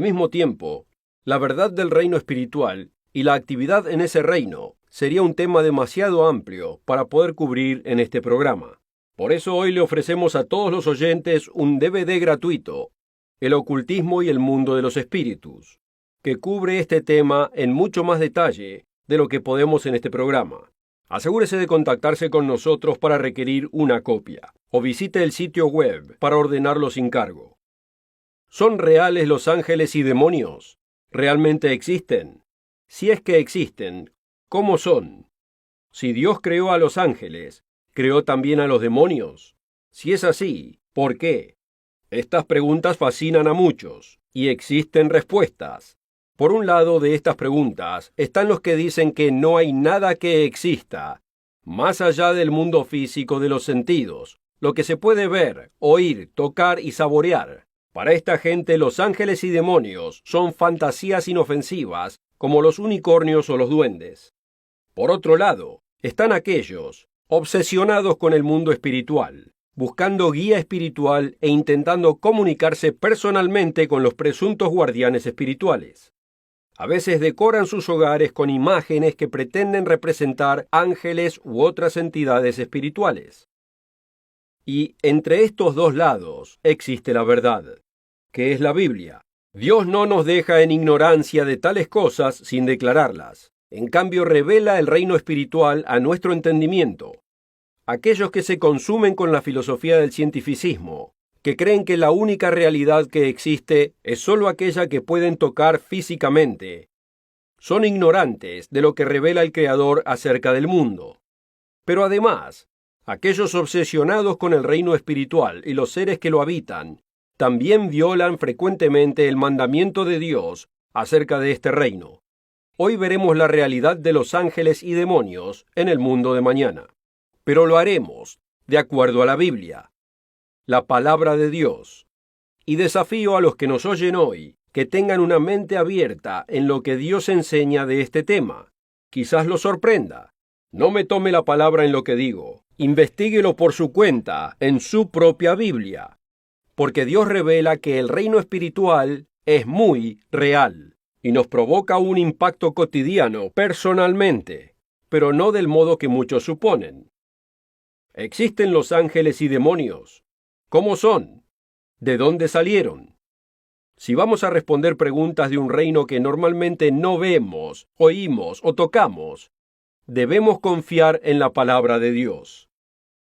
mismo tiempo, la verdad del reino espiritual y la actividad en ese reino sería un tema demasiado amplio para poder cubrir en este programa. Por eso hoy le ofrecemos a todos los oyentes un DVD gratuito, El ocultismo y el mundo de los espíritus, que cubre este tema en mucho más detalle de lo que podemos en este programa. Asegúrese de contactarse con nosotros para requerir una copia, o visite el sitio web para ordenarlo sin cargo. ¿Son reales los ángeles y demonios? ¿Realmente existen? Si es que existen, ¿cómo son? Si Dios creó a los ángeles, ¿creó también a los demonios? Si es así, ¿por qué? Estas preguntas fascinan a muchos, y existen respuestas. Por un lado de estas preguntas están los que dicen que no hay nada que exista, más allá del mundo físico de los sentidos, lo que se puede ver, oír, tocar y saborear. Para esta gente, los ángeles y demonios son fantasías inofensivas, como los unicornios o los duendes. Por otro lado, están aquellos, obsesionados con el mundo espiritual, buscando guía espiritual e intentando comunicarse personalmente con los presuntos guardianes espirituales. A veces decoran sus hogares con imágenes que pretenden representar ángeles u otras entidades espirituales. Y entre estos dos lados existe la verdad, que es la Biblia. Dios no nos deja en ignorancia de tales cosas sin declararlas. En cambio, revela el reino espiritual a nuestro entendimiento. Aquellos que se consumen con la filosofía del cientificismo, que creen que la única realidad que existe es sólo aquella que pueden tocar físicamente, son ignorantes de lo que revela el Creador acerca del mundo. Pero además, aquellos obsesionados con el reino espiritual y los seres que lo habitan, también violan frecuentemente el mandamiento de Dios acerca de este reino. Hoy veremos la realidad de los ángeles y demonios en el mundo de mañana. Pero lo haremos de acuerdo a la Biblia, la palabra de Dios. Y desafío a los que nos oyen hoy que tengan una mente abierta en lo que Dios enseña de este tema. Quizás los sorprenda. No me tome la palabra en lo que digo. Investíguelo por su cuenta en su propia Biblia. Porque Dios revela que el reino espiritual es muy real y nos provoca un impacto cotidiano personalmente, pero no del modo que muchos suponen. ¿Existen los ángeles y demonios? ¿Cómo son? ¿De dónde salieron? Si vamos a responder preguntas de un reino que normalmente no vemos, oímos o tocamos, debemos confiar en la palabra de Dios.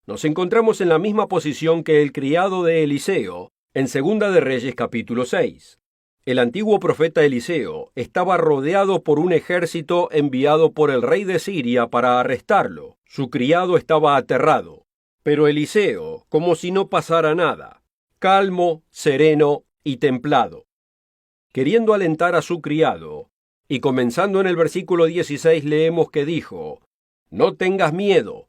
Nos encontramos en la misma posición que el criado de Eliseo en 2 de Reyes capítulo 6. El antiguo profeta Eliseo estaba rodeado por un ejército enviado por el rey de Siria para arrestarlo. Su criado estaba aterrado. Pero Eliseo, como si no pasara nada, calmo, sereno y templado. Queriendo alentar a su criado, y comenzando en el versículo 16 leemos que dijo: «No tengas miedo,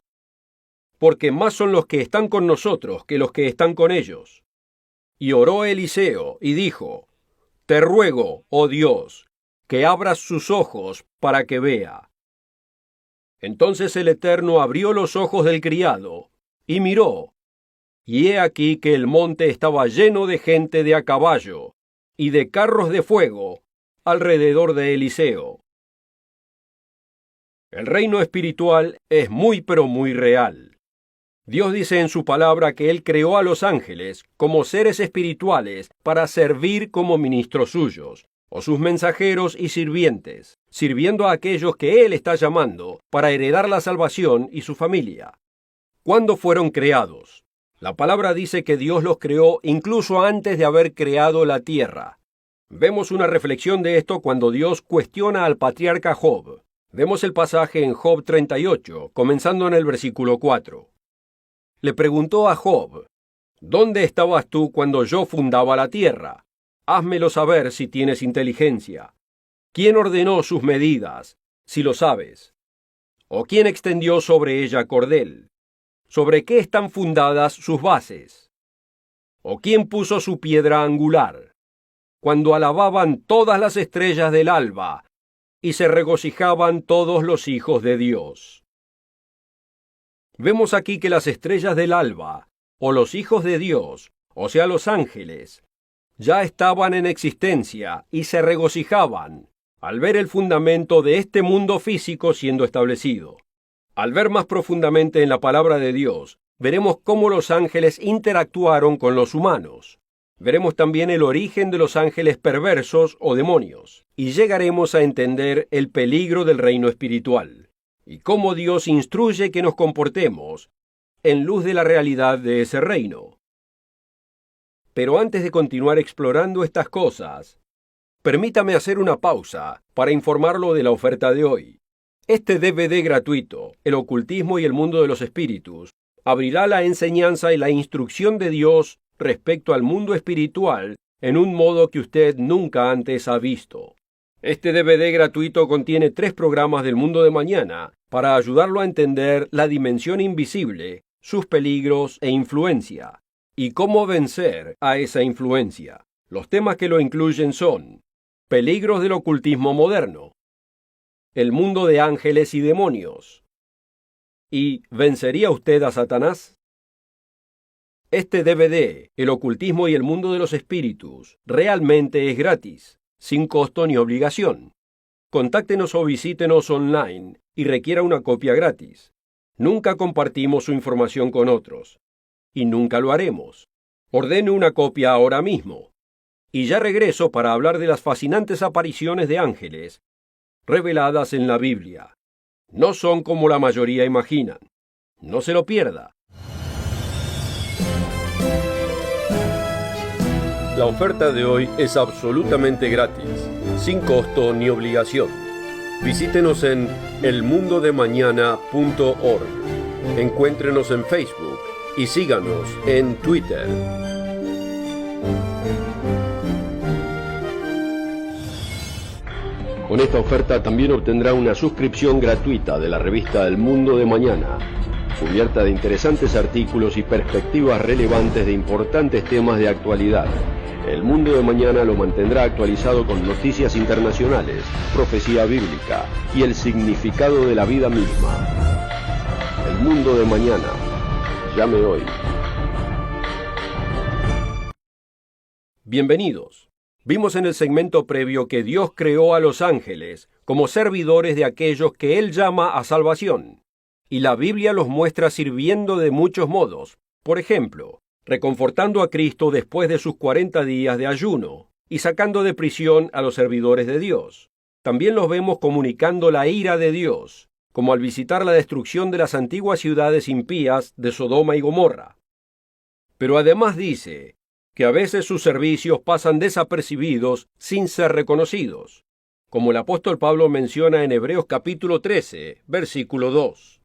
porque más son los que están con nosotros que los que están con ellos». Y oró Eliseo y dijo: «Te ruego, oh Dios, que abras sus ojos para que vea». Entonces el Eterno abrió los ojos del criado, y miró, y he aquí que el monte estaba lleno de gente de a caballo y de carros de fuego alrededor de Eliseo. El reino espiritual es muy pero muy real. Dios dice en su palabra que Él creó a los ángeles como seres espirituales para servir como ministros suyos, o sus mensajeros y sirvientes, sirviendo a aquellos que Él está llamando para heredar la salvación y su familia. ¿Cuándo fueron creados? La palabra dice que Dios los creó incluso antes de haber creado la tierra. Vemos una reflexión de esto cuando Dios cuestiona al patriarca Job. Vemos el pasaje en Job 38, comenzando en el versículo 4. Le preguntó a Job: «¿Dónde estabas tú cuando yo fundaba la tierra? Házmelo saber si tienes inteligencia. ¿Quién ordenó sus medidas, si lo sabes? ¿O quién extendió sobre ella cordel? ¿Sobre qué están fundadas sus bases? ¿O quién puso su piedra angular? Cuando alababan todas las estrellas del alba y se regocijaban todos los hijos de Dios». Vemos aquí que las estrellas del alba, o los hijos de Dios, o sea los ángeles, ya estaban en existencia y se regocijaban al ver el fundamento de este mundo físico siendo establecido. Al ver más profundamente en la palabra de Dios, veremos cómo los ángeles interactuaron con los humanos. Veremos también el origen de los ángeles perversos o demonios, y llegaremos a entender el peligro del reino espiritual, y cómo Dios instruye que nos comportemos en luz de la realidad de ese reino. Pero antes de continuar explorando estas cosas, permítame hacer una pausa para informarlo de la oferta de hoy. Este DVD gratuito, El ocultismo y el mundo de los espíritus, abrirá la enseñanza y la instrucción de Dios respecto al mundo espiritual en un modo que usted nunca antes ha visto. Este DVD gratuito contiene 3 programas del mundo de mañana para ayudarlo a entender la dimensión invisible, sus peligros e influencia, y cómo vencer a esa influencia. Los temas que lo incluyen son: peligros del ocultismo moderno, el mundo de ángeles y demonios, y ¿vencería usted a Satanás? Este DVD, El ocultismo y el mundo de los espíritus, realmente es gratis, sin costo ni obligación. Contáctenos o visítenos online y requiera una copia gratis. Nunca compartimos su información con otros, y nunca lo haremos. Ordene una copia ahora mismo. Y ya regreso para hablar de las fascinantes apariciones de ángeles reveladas en la Biblia. No son como la mayoría imaginan. No se lo pierda. La oferta de hoy es absolutamente gratis, sin costo ni obligación. Visítenos en elmundodemañana.org. Encuéntrenos en Facebook y síganos en Twitter. Con esta oferta también obtendrá una suscripción gratuita de la revista El Mundo de Mañana, cubierta de interesantes artículos y perspectivas relevantes de importantes temas de actualidad. El Mundo de Mañana lo mantendrá actualizado con noticias internacionales, profecía bíblica y el significado de la vida misma. El Mundo de Mañana. Llame hoy. Bienvenidos. Vimos en el segmento previo que Dios creó a los ángeles como servidores de aquellos que Él llama a salvación, y la Biblia los muestra sirviendo de muchos modos. Por ejemplo, reconfortando a Cristo después de sus 40 días de ayuno y sacando de prisión a los servidores de Dios. También los vemos comunicando la ira de Dios, como al visitar la destrucción de las antiguas ciudades impías de Sodoma y Gomorra. Pero además dice que a veces sus servicios pasan desapercibidos sin ser reconocidos, como el apóstol Pablo menciona en Hebreos capítulo 13, versículo 2.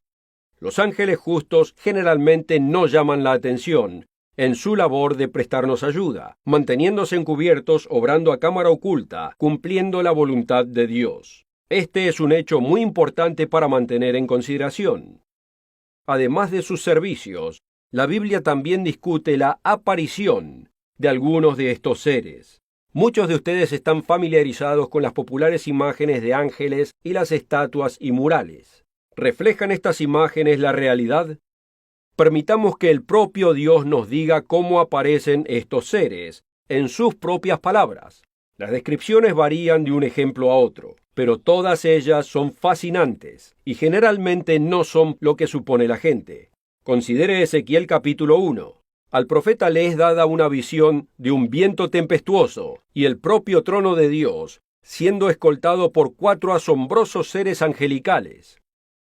Los ángeles justos generalmente no llaman la atención en su labor de prestarnos ayuda, manteniéndose encubiertos, obrando a cámara oculta, cumpliendo la voluntad de Dios. Este es un hecho muy importante para mantener en consideración. Además de sus servicios, la Biblia también discute la aparición de algunos de estos seres. Muchos de ustedes están familiarizados con las populares imágenes de ángeles y las estatuas y murales. ¿Reflejan estas imágenes la realidad? Permitamos que el propio Dios nos diga cómo aparecen estos seres, en sus propias palabras. Las descripciones varían de un ejemplo a otro, pero todas ellas son fascinantes y generalmente no son lo que supone la gente. Considere Ezequiel capítulo 1. Al profeta le es dada una visión de un viento tempestuoso y el propio trono de Dios, siendo escoltado por 4 asombrosos seres angelicales.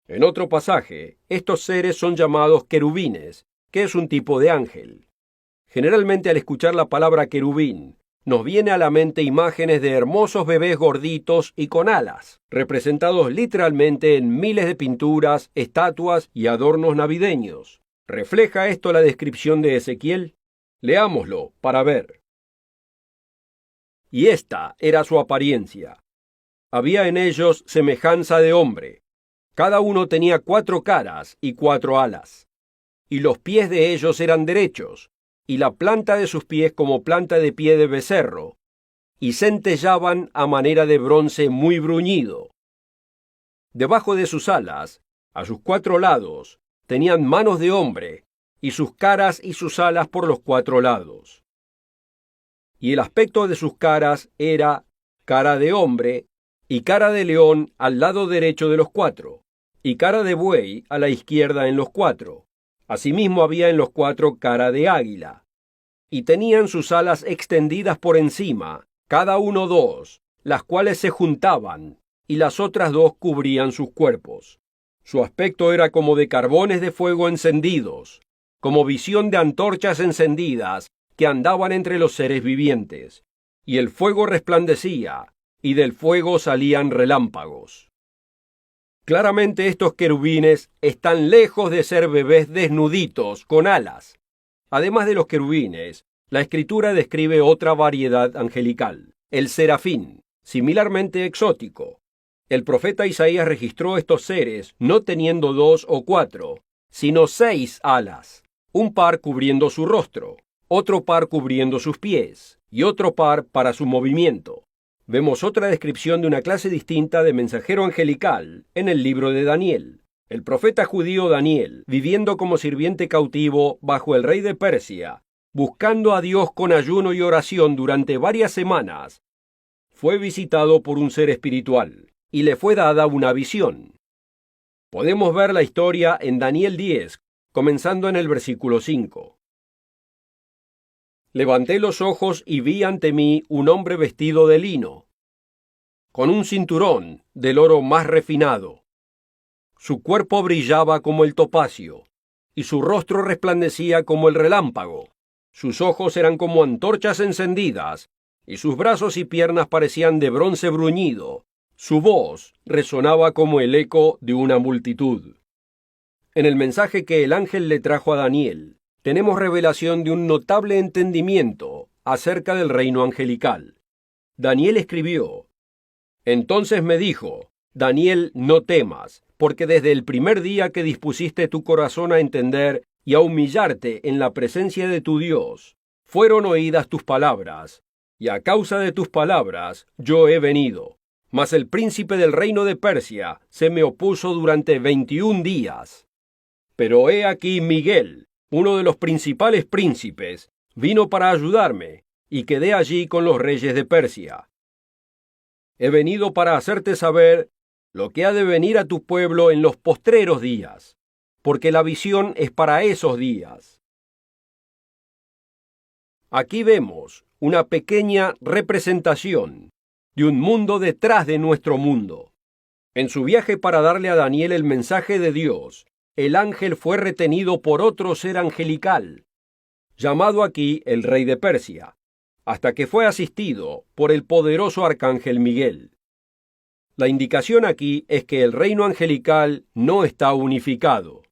En otro pasaje, estos seres son llamados querubines, que es un tipo de ángel. Generalmente al escuchar la palabra querubín, nos viene a la mente imágenes de hermosos bebés gorditos y con alas, representados literalmente en miles de pinturas, estatuas y adornos navideños. ¿Refleja esto la descripción de Ezequiel? Leámoslo para ver. Y esta era su apariencia. Había en ellos semejanza de hombre. Cada uno tenía 4 caras y 4 alas. Y los pies de ellos eran derechos, y la planta de sus pies como planta de pie de becerro, y centellaban a manera de bronce muy bruñido. Debajo de sus alas, a sus 4 lados, tenían manos de hombre, y sus caras y sus alas por los 4 lados. y el aspecto de sus caras era cara de hombre y cara de león al lado derecho de los 4, y cara de buey a la izquierda en los 4. Asimismo había en los 4 cara de águila. Y tenían sus alas extendidas por encima, cada uno 2, las cuales se juntaban, y las otras 2 cubrían sus cuerpos. Su aspecto era como de carbones de fuego encendidos, como visión de antorchas encendidas que andaban entre los seres vivientes, y el fuego resplandecía, y del fuego salían relámpagos. Claramente estos querubines están lejos de ser bebés desnuditos con alas. Además de los querubines, la Escritura describe otra variedad angelical, el serafín, similarmente exótico. El profeta Isaías registró estos seres no teniendo 2 o 4, sino 6 alas, un par cubriendo su rostro, otro par cubriendo sus pies, y otro par para su movimiento. Vemos otra descripción de una clase distinta de mensajero angelical en el libro de Daniel. El profeta judío Daniel, viviendo como sirviente cautivo bajo el rey de Persia, buscando a Dios con ayuno y oración durante varias semanas, fue visitado por un ser espiritual y le fue dada una visión. Podemos ver la historia en Daniel 10, comenzando en el versículo 5. Levanté los ojos y vi ante mí un hombre vestido de lino, con un cinturón del oro más refinado. Su cuerpo brillaba como el topacio, y su rostro resplandecía como el relámpago. Sus ojos eran como antorchas encendidas, y sus brazos y piernas parecían de bronce bruñido. Su voz resonaba como el eco de una multitud. En el mensaje que el ángel le trajo a Daniel, tenemos revelación de un notable entendimiento acerca del reino angelical. Daniel escribió: Entonces me dijo, Daniel, no temas, porque desde el primer día que dispusiste tu corazón a entender y a humillarte en la presencia de tu Dios, fueron oídas tus palabras, y a causa de tus palabras yo he venido. Mas el príncipe del reino de Persia se me opuso durante 21 días. Pero he aquí Miguel, uno de los principales príncipes, vino para ayudarme, y quedé allí con los reyes de Persia. He venido para hacerte saber lo que ha de venir a tu pueblo en los postreros días, porque la visión es para esos días. Aquí vemos una pequeña representación de un mundo detrás de nuestro mundo. En su viaje para darle a Daniel el mensaje de Dios, el ángel fue retenido por otro ser angelical, llamado aquí el rey de Persia, hasta que fue asistido por el poderoso arcángel Miguel. La indicación aquí es que el reino angelical no está unificado,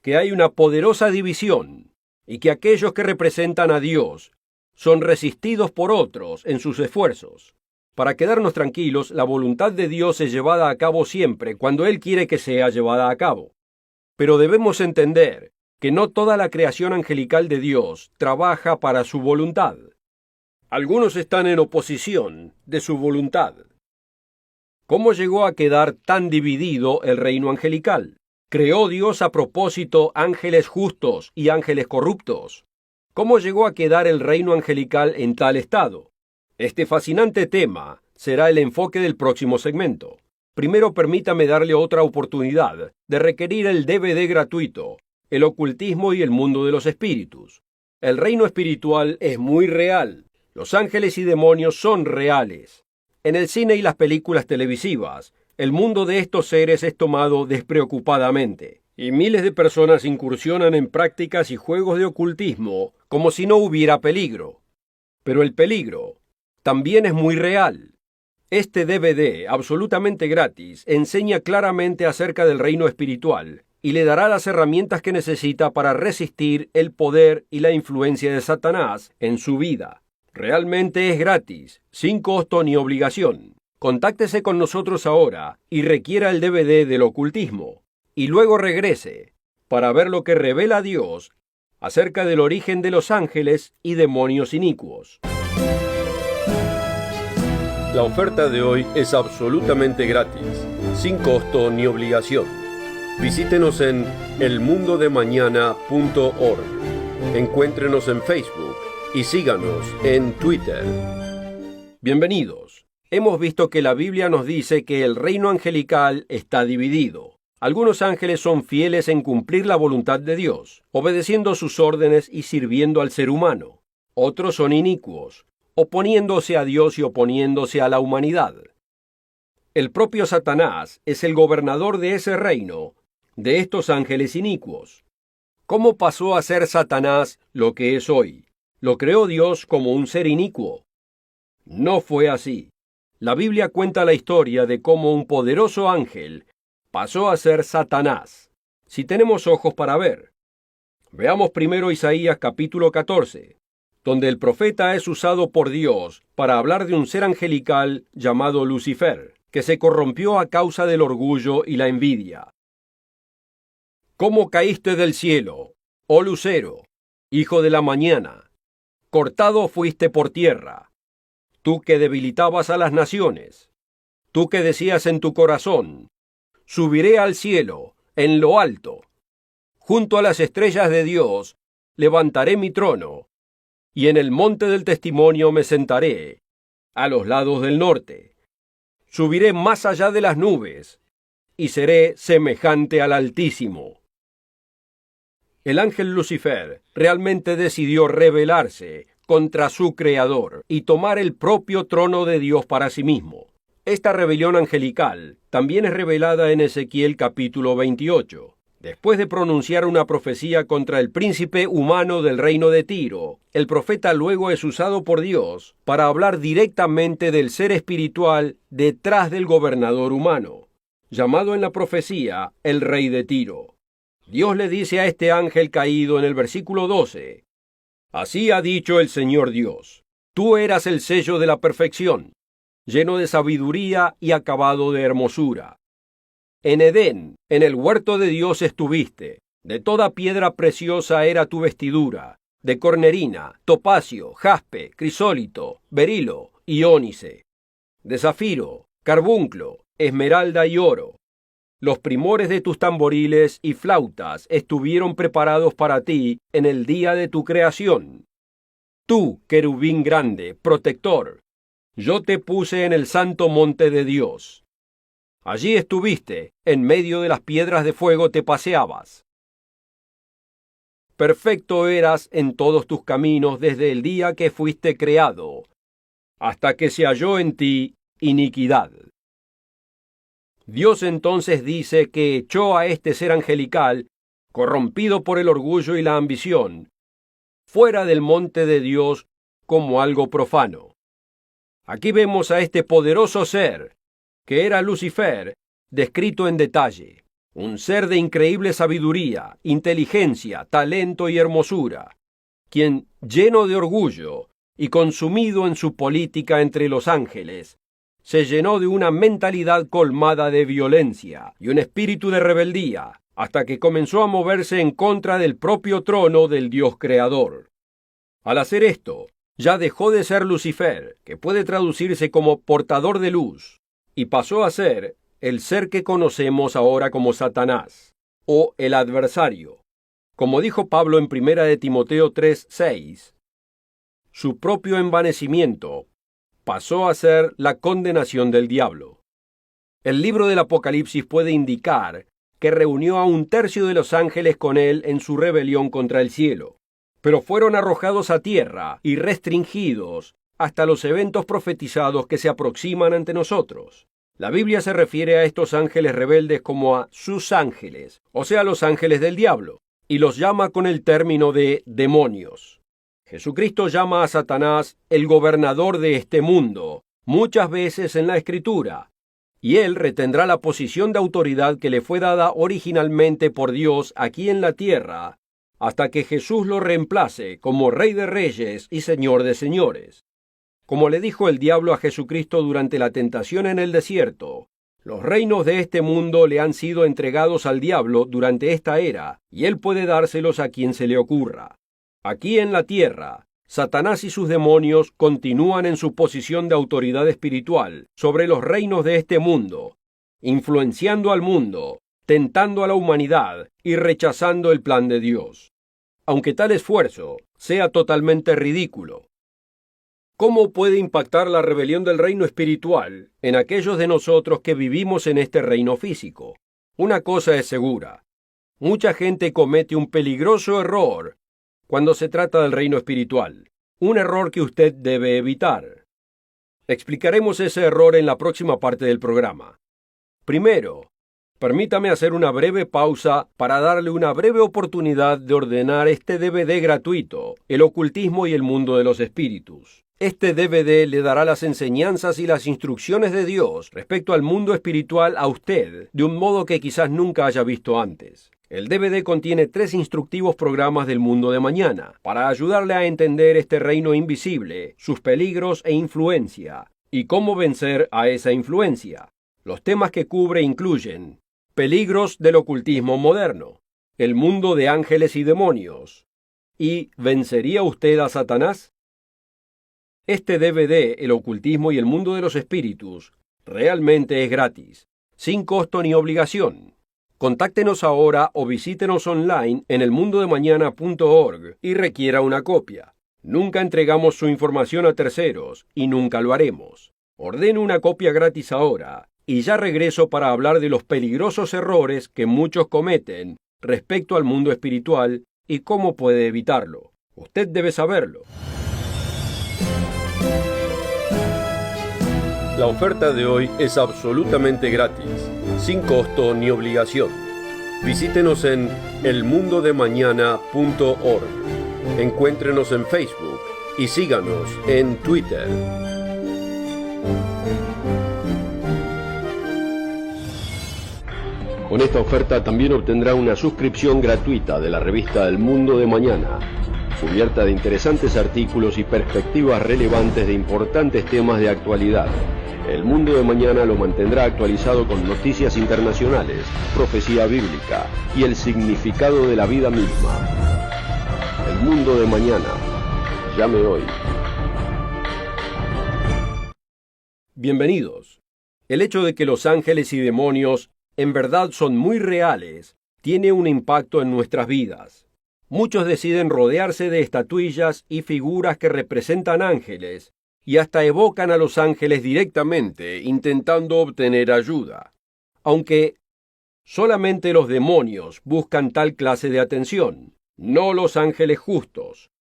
que hay una poderosa división y que aquellos que representan a Dios son resistidos por otros en sus esfuerzos. Para quedarnos tranquilos, la voluntad de Dios es llevada a cabo siempre cuando Él quiere que sea llevada a cabo. Pero debemos entender que no toda la creación angelical de Dios trabaja para su voluntad. Algunos están en oposición de su voluntad. ¿Cómo llegó a quedar tan dividido el reino angelical? ¿Creó Dios a propósito ángeles justos y ángeles corruptos? ¿Cómo llegó a quedar el reino angelical en tal estado? Este fascinante tema será el enfoque del próximo segmento. Primero permítame darle otra oportunidad de requerir el DVD gratuito, El ocultismo y el mundo de los espíritus. El reino espiritual es muy real. Los ángeles y demonios son reales. En el cine y las películas televisivas, el mundo de estos seres es tomado despreocupadamente, y miles de personas incursionan en prácticas y juegos de ocultismo como si no hubiera peligro. Pero el peligro también es muy real. Este DVD, absolutamente gratis, enseña claramente acerca del reino espiritual y le dará las herramientas que necesita para resistir el poder y la influencia de Satanás en su vida. Realmente es gratis, sin costo ni obligación. Contáctese con nosotros ahora y requiera el DVD del ocultismo, y luego regrese para ver lo que revela Dios acerca del origen de los ángeles y demonios inicuos. La oferta de hoy es absolutamente gratis, sin costo ni obligación. Visítenos en elmundodemañana.org. Encuéntrenos en Facebook, y síganos en Twitter. Bienvenidos. Hemos visto que la Biblia nos dice que el reino angelical está dividido. Algunos ángeles son fieles en cumplir la voluntad de Dios, obedeciendo sus órdenes y sirviendo al ser humano. Otros son inicuos, oponiéndose a Dios y oponiéndose a la humanidad. El propio Satanás es el gobernador de ese reino, de estos ángeles inicuos. ¿Cómo pasó a ser Satanás lo que es hoy? ¿Lo creó Dios como un ser inicuo? No fue así. La Biblia cuenta la historia de cómo un poderoso ángel pasó a ser Satanás. Si tenemos ojos para ver. Veamos primero Isaías capítulo 14, donde el profeta es usado por Dios para hablar de un ser angelical llamado Lucifer, que se corrompió a causa del orgullo y la envidia. ¿Cómo caíste del cielo, oh lucero, hijo de la mañana? Cortado fuiste por tierra, tú que debilitabas a las naciones, tú que decías en tu corazón, subiré al cielo, en lo alto, junto a las estrellas de Dios, levantaré mi trono, y en el monte del testimonio me sentaré, a los lados del norte. Subiré más allá de las nubes, y seré semejante al Altísimo. El ángel Lucifer realmente decidió rebelarse contra su Creador y tomar el propio trono de Dios para sí mismo. Esta rebelión angelical también es revelada en Ezequiel capítulo 28. Después de pronunciar una profecía contra el príncipe humano del reino de Tiro, el profeta luego es usado por Dios para hablar directamente del ser espiritual detrás del gobernador humano, llamado en la profecía el rey de Tiro. Dios le dice a este ángel caído en el versículo 12, «Así ha dicho el Señor Dios, tú eras el sello de la perfección, lleno de sabiduría y acabado de hermosura. En Edén, en el huerto de Dios estuviste, de toda piedra preciosa era tu vestidura, de cornerina, topacio, jaspe, crisólito, berilo y ónice, de zafiro, carbunclo, esmeralda y oro. Los primores de tus tamboriles y flautas estuvieron preparados para ti en el día de tu creación. Tú, querubín grande, protector, yo te puse en el santo monte de Dios. Allí estuviste, en medio de las piedras de fuego te paseabas. Perfecto eras en todos tus caminos desde el día que fuiste creado, hasta que se halló en ti iniquidad. Dios entonces dice que echó a este ser angelical, corrompido por el orgullo y la ambición, fuera del monte de Dios como algo profano. Aquí vemos a este poderoso ser, que era Lucifer, descrito en detalle, un ser de increíble sabiduría, inteligencia, talento y hermosura, quien, lleno de orgullo y consumido en su política entre los ángeles, se llenó de una mentalidad colmada de violencia y un espíritu de rebeldía, hasta que comenzó a moverse en contra del propio trono del Dios creador. Al hacer esto, ya dejó de ser Lucifer, que puede traducirse como portador de luz, y pasó a ser el ser que conocemos ahora como Satanás, o el adversario. Como dijo Pablo en 1 de Timoteo 3:6, su propio envanecimiento pasó a ser la condenación del diablo. El libro del Apocalipsis puede indicar que reunió a un tercio de los ángeles con él en su rebelión contra el cielo, pero fueron arrojados a tierra y restringidos hasta los eventos profetizados que se aproximan ante nosotros. La Biblia se refiere a estos ángeles rebeldes como a sus ángeles, o sea, los ángeles del diablo, y los llama con el término de demonios. Jesucristo llama a Satanás el gobernador de este mundo, muchas veces en la Escritura, y él retendrá la posición de autoridad que le fue dada originalmente por Dios aquí en la tierra, hasta que Jesús lo reemplace como Rey de Reyes y Señor de Señores. Como le dijo el diablo a Jesucristo durante la tentación en el desierto, los reinos de este mundo le han sido entregados al diablo durante esta era, y él puede dárselos a quien se le ocurra. Aquí en la tierra, Satanás y sus demonios continúan en su posición de autoridad espiritual sobre los reinos de este mundo, influenciando al mundo, tentando a la humanidad y rechazando el plan de Dios. aunque tal esfuerzo sea totalmente ridículo. ¿Cómo puede impactar la rebelión del reino espiritual en aquellos de nosotros que vivimos en este reino físico? Una cosa es segura. Mucha gente comete un peligroso error cuando se trata del reino espiritual. Un error que usted debe evitar. Explicaremos ese error en la próxima parte del programa. Primero, permítame hacer una breve pausa para darle una breve oportunidad de ordenar este DVD gratuito, El ocultismo y el mundo de los espíritus. Este DVD le dará las enseñanzas y las instrucciones de Dios respecto al mundo espiritual a usted, de un modo que quizás nunca haya visto antes. El DVD contiene 3 instructivos programas del mundo de mañana, para ayudarle a entender este reino invisible, sus peligros e influencia, y cómo vencer a esa influencia. Los temas que cubre incluyen peligros del ocultismo moderno, el mundo de ángeles y demonios, y ¿vencería usted a Satanás? Este DVD, El ocultismo y el mundo de los espíritus, realmente es gratis, sin costo ni obligación. Contáctenos ahora o visítenos online en elmundodemañana.org y requiera una copia. Nunca entregamos su información a terceros y nunca lo haremos. Ordene una copia gratis ahora y ya regreso para hablar de los peligrosos errores que muchos cometen respecto al mundo espiritual y cómo puede evitarlo. Usted debe saberlo. La oferta de hoy es absolutamente gratis, sin costo ni obligación. Visítenos en elmundodemañana.org. Encuéntrenos en Facebook y síganos en Twitter. Con esta oferta también obtendrá una suscripción gratuita de la revista El Mundo de Mañana, cubierta de interesantes artículos y perspectivas relevantes de importantes temas de actualidad. El Mundo de Mañana lo mantendrá actualizado con noticias internacionales, profecía bíblica y el significado de la vida misma. El Mundo de Mañana. Llame hoy. Bienvenidos. El hecho de que los ángeles y demonios en verdad son muy reales tiene un impacto en nuestras vidas. Muchos deciden rodearse de estatuillas y figuras que representan ángeles y hasta evocan a los ángeles directamente, intentando obtener ayuda. Aunque solamente los demonios buscan tal clase de atención, no los ángeles justos.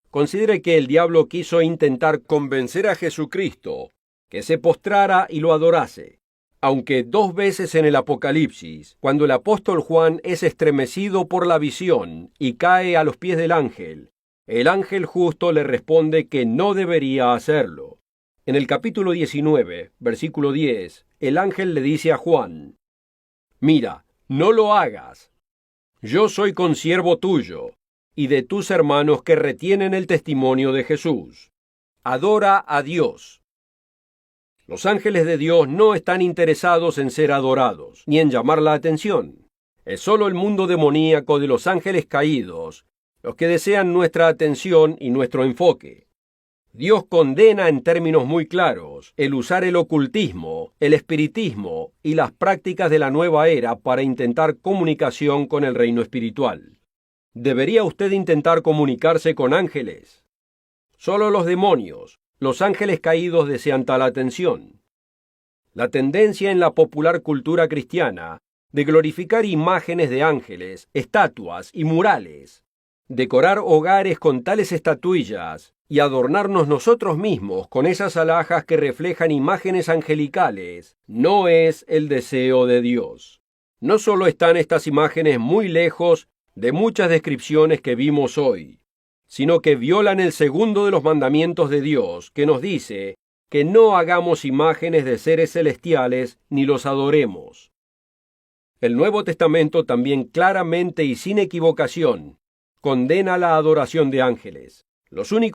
Considere que el diablo quiso intentar convencer a Jesucristo que se postrara y lo adorase. Aunque 2 veces en el Apocalipsis, cuando el apóstol Juan es estremecido por la visión y cae a los pies del ángel, el ángel justo le responde que no debería hacerlo. En el capítulo 19, versículo 10, el ángel le dice a Juan: «Mira, no lo hagas. Yo soy consiervo tuyo y de tus hermanos que retienen el testimonio de Jesús. Adora a Dios». Los ángeles de Dios no están interesados en ser adorados, ni en llamar la atención. Es solo el mundo demoníaco de los ángeles caídos los que desean nuestra atención y nuestro enfoque. Dios condena en términos muy claros el usar el ocultismo, el espiritismo y las prácticas de la nueva era para intentar comunicación con el reino espiritual. ¿Debería usted intentar comunicarse con ángeles? Solo los demonios, los ángeles caídos desean tal atención. La tendencia en la popular cultura cristiana de glorificar imágenes de ángeles, estatuas y murales, decorar hogares con tales estatuillas y adornarnos nosotros mismos con esas alhajas que reflejan imágenes angelicales, no es el deseo de Dios. No solo están estas imágenes muy lejos de muchas descripciones que vimos hoy, sino que violan el segundo de los mandamientos de Dios, que nos dice que no hagamos imágenes de seres celestiales ni los adoremos. El Nuevo Testamento también claramente y sin equivocación condena la adoración de ángeles. Los únicos